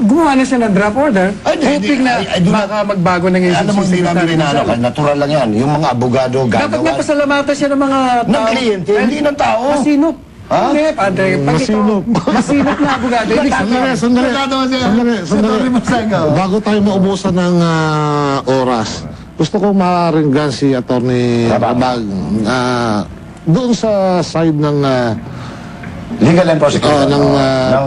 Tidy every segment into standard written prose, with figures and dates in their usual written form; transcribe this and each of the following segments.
gumawa na siya ng draft order, hoping na baka magbago ng alam mo, hindi namin inaalakan, natural lang yan. Yung mga abogado, gagawa. Dapat may pasalamatan siya ng mga tao. Ng kliyente, hindi ng tao. Masinop. Hindi, padre. Masinop na abogado. Sandali. Bago tayo maubusan ng oras, gusto ko maringgan si Atty. Rabag doon sa side ng legal and prosecution ng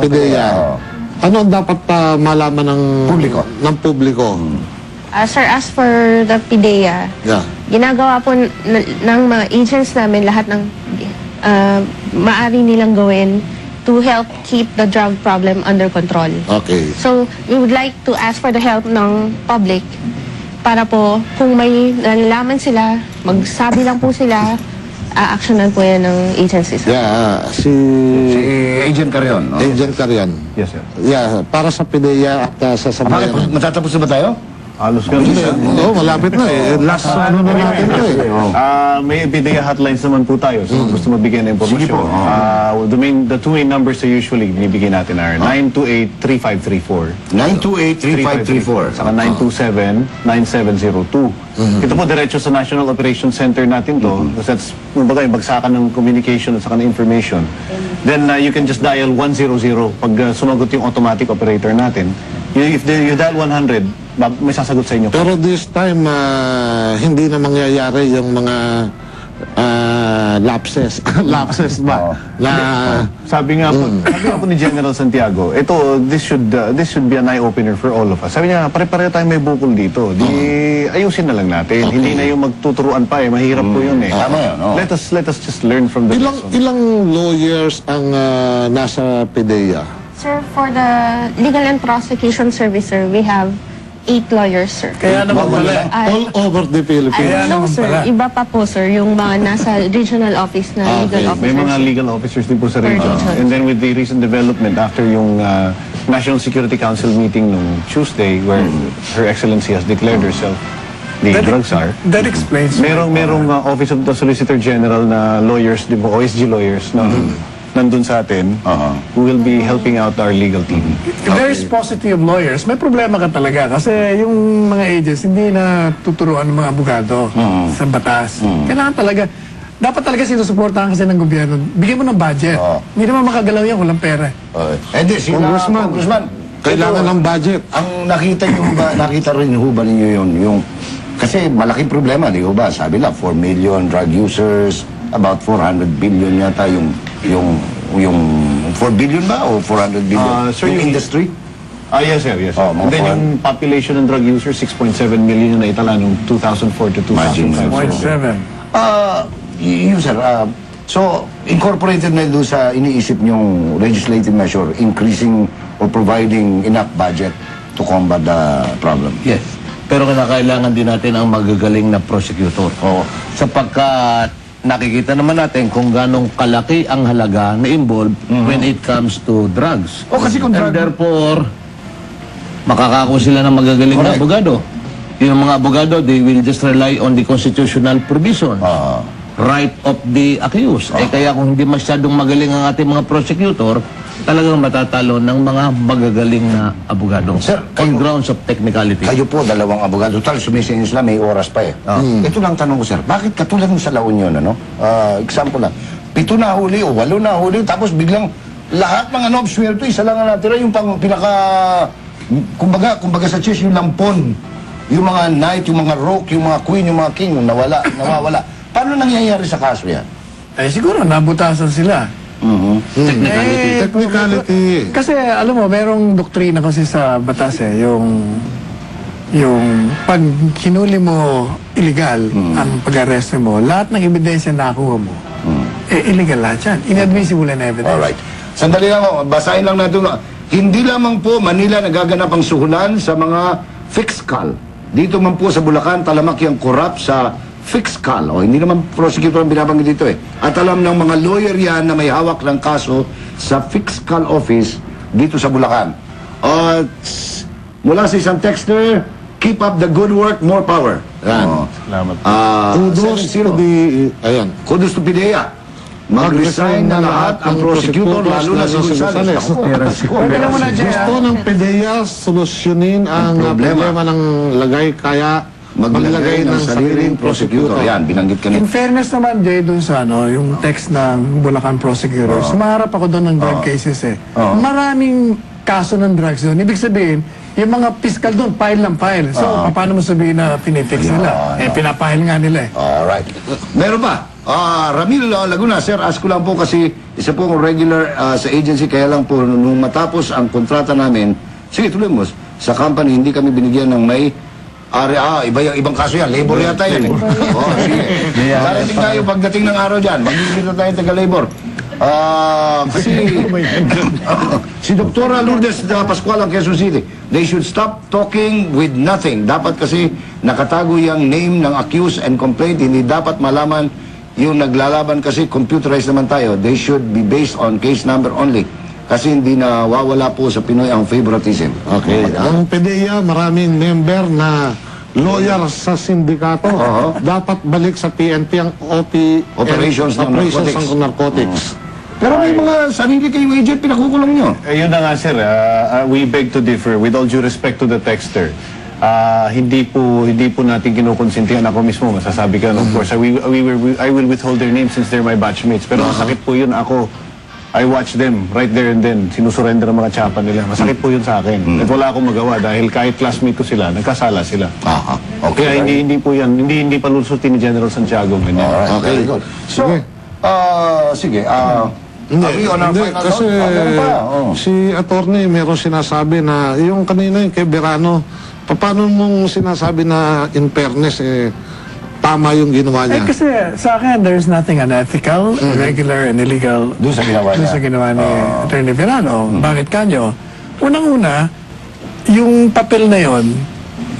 PDEA. Ano ang dapat malaman ng publiko? Sir, as for the PDEA, ginagawa po ng mga agents namin lahat ng maaari nilang gawin to help keep the drug problem under control. Okay. So, we would like to ask for the help ng public para po kung may nalalaman sila, magsabi lang po sila, a-actionan po yan ng agencies. Si Agent Carion. Agent Carion. Yes, sir. Para sa PDEA at sa Bakit? Matatapos na ba tayo? Halos ganun, sir. Oo, malapit na eh. Last ano na natin ito eh. May PDEA hotlines naman po tayo. So, gusto mabigyan ng informasyon. The two main numbers na usually binibigyan natin are 928-3534. 928-3534. Saka 927-9702. Ito po, diretso sa National Operations Center natin to. Kasi that's, kumbaga, yung bagsakan ng communication at saka ng information. Then, you can just dial 100 pag sumagot yung automatic operator natin. If you dial 100, may sasagot sa inyo. Pero this time, hindi na mangyayari yung mga lapses. Lapses ba? Sabi nga po ni General Santiago, this should be an eye-opener for all of us. Sabi niya, pare-pareho tayong may bukol dito. Ayusin na lang natin. Okay. Hindi na yung magtuturuan pa eh. Mahirap po yun eh. Tama yun. Let us just learn from the lesson. Ilang lawyers ang nasa PDEA? Sir, for the Legal and Prosecution Service, sir, we have 8 lawyers, sir. Kaya naman pala. All over the Philippines. No, sir. Iba pa po, sir. Yung mga nasa regional office na legal officers. May mga legal officers din po sa region. And then with the recent development after yung National Security Council meeting nung Tuesday where Her Excellency has declared herself the drug czar. That explains. Merong Office of the Solicitor General na lawyers, di ba, OSG lawyers na nandun sa atin who will be helping out our legal team. If there is paucity of lawyers, may problema ka talaga kasi yung mga agents hindi na tuturuan ng mga abogado sa batas. Kailangan talaga, dapat talaga sinusuportahan kasi ng gobyerno. Bigyan mo ng budget. Hindi naman makagalaw yan, walang pera. Congressman, kailangan ng budget. Ang nakita rin ho ba ninyo yun? Kasi malaking problema, di ho ba? Sabi lang, 4 million drug users, about 400 billion yata yung 4 billion ba o 400 billion? Sir, yung industry? Yes, sir. Yes, sir. And then yung population ng drug users, 6.7 million na itala noong 2004 to 2005. 0.7. Yun, sir. So, incorporated na doon sa iniisip niyong legislative measure, increasing or providing enough budget to combat the problem. Yes. Pero kinakailangan din natin ang magagaling na prosecutor. Sapagkat nakikita naman natin kung ganong kalaki ang halaga na involved when it comes to drugs. Kasi kung and therefore, makakako sila ng magagaling na abogado. Yung mga abogado, they will just rely on the constitutional provision. Right of the accused. Kaya kung hindi masyadong magaling ang ating mga prosecutor, talagang matatalo ng mga magagaling na abogado. Sir, on grounds of technicality. Kayo po, dalawang abogado. Total, sumisingin sila, may oras pa eh. Ito lang tanong ko, sir. Bakit katulad ng sa La Union, ano? Example lang. 7 na huli o 8 na huli, tapos biglang lahat ng absuelto, isa lang ang natira, yung pinaka... Kumbaga sa chess, yung lampon. Yung mga knight, yung mga rook, yung mga queen, yung mga king, yung nawawala. Paano nangyayari sa kaso yan? Siguro, nabutasan sila. Technicality. Kasi alam mo, merong doktrina kasi sa batas yung pag hinuli mo illegal ang pag-arrest mo, lahat ng ebidensya na nakuha mo, illegal lahat yan. Inadmissible and evidence. Alright. Sandali lang ako, basahin lang natin. Hindi lamang po Manila nagaganap ang suhulan sa mga fiscal. Dito man po sa Bulacan, talamak yung corrupt sa fiscal. Hindi naman prosecutor ang binabanggit dito eh. At alam ng mga lawyer yan na may hawak ng kaso sa fiscal office dito sa Bulacan. Mula sa isang texter, keep up the good work, more power. Salamat. Kudos to the... Ayan. Kudos to PDEA. mag-resign na lahat ang prosecutor, lalo na si Gonzales. Alam mo na, Jay, Gusto ng PDEA solusyonin ang problema ng lagay, kaya maglagay ng sariling prosecutor. Yan, binanggit ka in na. fairness naman, Jay, dun sa yung text ng Bulacan prosecutor, sumaharap ako doon ng drug cases eh. Maraming kaso ng drugs doon. Ibig sabihin, yung mga fiscal doon, file ng file. So, paano mo sabihin na pinifix nila? Pinapahil nga nila eh. Alright. Meron pa. Ramil Laguna, sir, ask ko lang po kasi isa po akong regular sa agency, kaya lang po nung matapos ang kontrata namin, sige tuloy mo, sa company hindi kami binigyan ng may ibang kaso yan, labor yata yan eh. Sige. Darating tayo pagdating ng araw dyan, magiging tayo taga-labor. Kasi si Dr. Lourdes Pascual ang Quezon City, they should stop talking with nothing. Dapat kasi nakatago yung name ng accused and complaint, hindi dapat malaman yung naglalaban kasi computerized naman tayo. They should be based on case number only. Kasi hindi na wawala po sa Pinoy ang favoritism. Okay. Ang PDEA, maraming member na lawyer sa sindikato. Dapat balik sa PNP ang Operations ng narcotics. ng narcotics. Pero may mga sarili kayong agent, pinakukulong nyo. Yun na nga, sir. We beg to differ. With all due respect to the texter, hindi po natin kinukonsintihan. Ako mismo, masasabi ka, of course, I will withhold their names since they're my batchmates. Pero masakit po yun. I watch them right there and then. Sinusurrender ang mga tsapa nila. Masakit po yun sa akin. At wala akong magawa dahil kahit classmate ko sila, nagkasala sila. Okay. Kaya hindi po yan. Hindi palusutin ni General Santiago. Alright, very good. So, sige. Hindi, kasi si attorney meron sinasabi na yung kanina yung kay Verano, paano mong sinasabi na in fairness tama yung ginawa niya? Kasi sa akin, there's nothing unethical, irregular, and illegal Doon sa ginawa ni Attorney Verano. Bakit kanyo? Unang-una, yung papel na yon,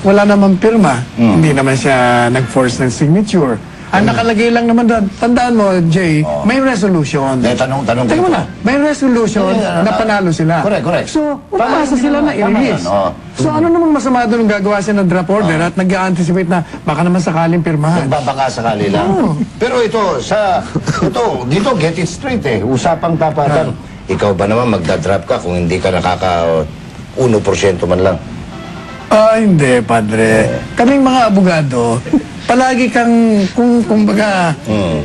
wala namang pirma. Hindi naman siya nag-force ng signature. Ang nakalagay lang naman doon, tandaan mo, Jay, may resolution. Tanong Teka mo na, may resolution na panalo sila. Correct. So, umasa sila na i-release. So, ano namang masama doon gagawa siya ng draft order at nag-anticipate na baka naman sakaling pirmahan. Nagbabaka sakali lang. Pero dito, get it straight eh. Usapang tapatan. Ikaw ba naman magdadrop ka kung hindi ka nakaka 1% man lang? Hindi, padre. Kaming mga abogado, palagi kang, kumbaga,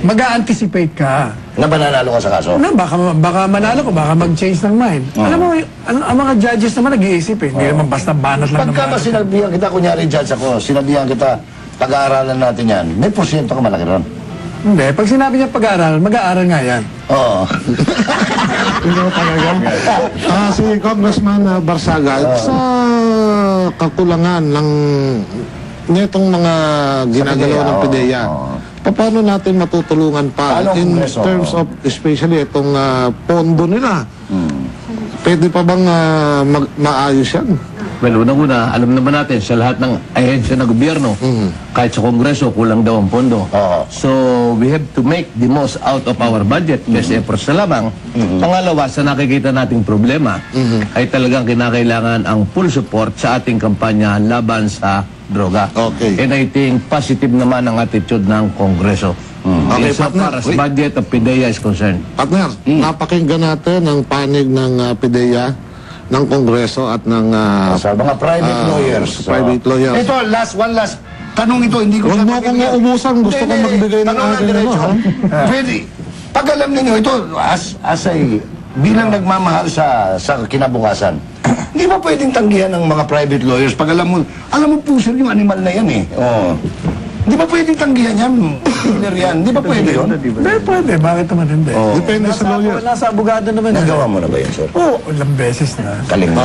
mag-a-anticipate ka. Na mananalo ka sa kaso? Na, baka manalo ko, baka mag-change ng mind. Alam mo, ang mga judges naman nag-iisip eh. Hindi naman basta banat lang Pagka ba sinabihan kita, kunyari judge ako, sinabihan kita, pag-aaralan natin yan, may porsyento ka malaki ron. Hindi, pag sinabi niya pag-aaral, mag-aaral nga yan. Oo. Hindi mo talaga. Si Congressman Barsaga, sa kakulangan ng nitong mga ginagalaw ng PDEA, paano natin matutulungan pa in terms of especially itong pondo nila? Pwede pa bang maayos yan? Well, unang-una, alam naman natin sa lahat ng ahensya ng gobyerno, kahit sa Kongreso, kulang daw ang pondo. So, we have to make the most out of our budget. Best efforts na lamang. Pangalawa, sa nakikita nating problema, ay talagang kinakailangan ang full support sa ating kampanya laban sa droga. Okay. And I think positive naman ang attitude ng Kongreso. Okay, So far as budget of PDEA is concerned. Partner, napakinggan natin ang panig ng PDEA, ng Kongreso at ng Sa mga private lawyers. private lawyers. Ito, one last tanong ito, hindi ko Huwag mo akong maubusan, gusto kong magbigay ng akin Pwede. Pag alam ninyo, ito, as a, bilang nagmamahal sa kinabukasan, hindi ba pwedeng tanggihan ng mga private lawyers pag alam mo po sir, yung animal na yan eh. Hindi ba pwedeng tanggihan yan? Killer yan. Hindi ba pwede yun? Hindi, pwede. Bakit naman hindi? Depende sa lawyer. Nasa abogado naman. Nagawa mo na ba yan, sir? Oo, ilang beses na. Kaling